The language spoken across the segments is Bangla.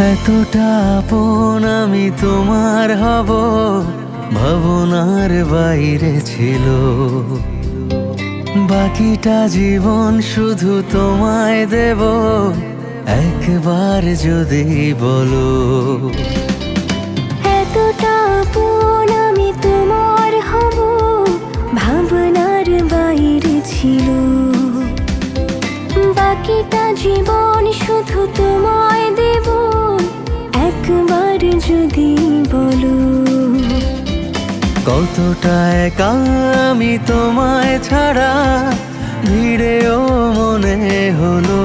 এতটা আপন আমি তোমার হব ভাবনার বাইরে ছিল। বাকিটা জীবন শুধু তোমায় দেব, একবার যদি বলো। এতটা আপন আমি তোমার হব ভাবনার বাইরে ছিল। বাকিটা জীবন শুধু তোমায় দেব, একবার যদি বলো। কতটা একা আমি তোমায় ছাড়া, ভিড়েও মনে হলো।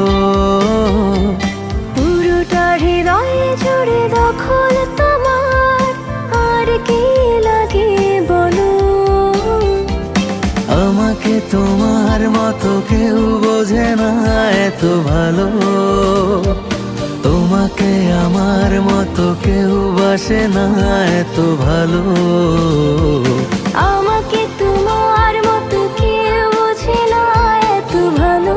পুরোটা হৃদয় জুড়ে দখল তোমার, আর কি লাগে বলো। আমাকে তোমার মতো কেউ বোঝে না এত ভালো। তোমাকে আমার মতো কেউ বাসে না এত ভালো। আমাকে তোমার মতো কেউ বোঝে না এত ভালো।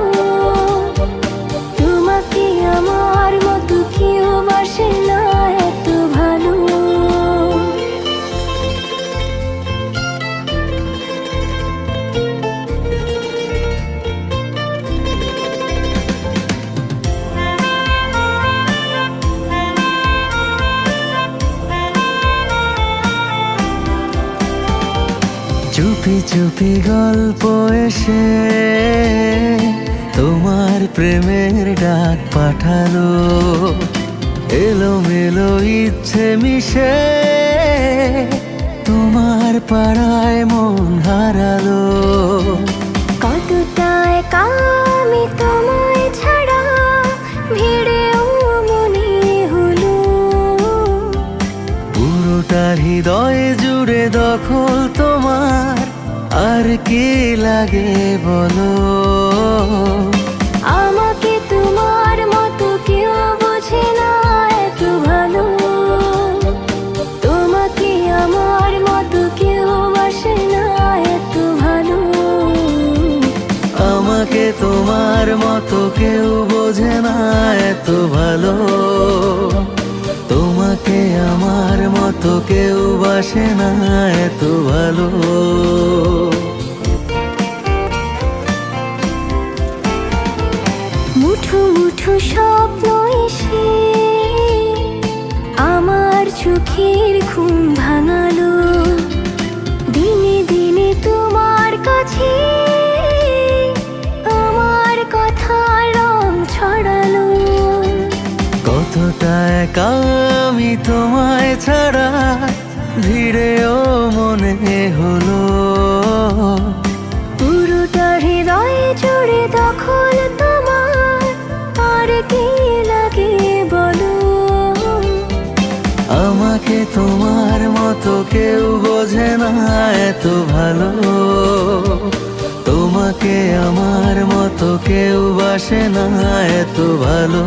তোমাকে আমার মতো কেউ বাসে না এত ভালো। চুপি চুপি গল্প এসে তোমার প্রেমের ডাক পাঠালো। এলোমেলো ইচ্ছে মিশে তোমার পাড়ায় মন হারালো। কতটা একা আমি তোমায় ছাড়া, ভিড়েও মনে হলো। পুরোটা হৃদয় জুড়ে দখল তোমার, আর কি লাগে বলো। আমাকে তোমার মতো কেউ বোঝে না এত ভালো। তোমাকে আমার মতো কেউ বাসে না এত ভালো। আমাকে তোমার মতো কেউ বোঝে না এত ভালো। তোমাকে আমার মতো কেউ বাসে না এত ভালো। মুঠো মুঠো স্বপ্ন এসে আমার চোখের ঘুম ভাঙালো। দিনে দিনে তোমার কাছে আমার কথা রং ছড়ালো। কতটা একা আমি তোমায় ছাড়া, ভিড়েও মনে হলো। পুরোটা হৃদয় জুড়ে দখল তোমার, আর কি লাগে বলো। আমাকে তোমার মতো কেউ বোঝে না এত ভালো। তোমাকে আমার মতো কেউ বাসে না এত ভালো।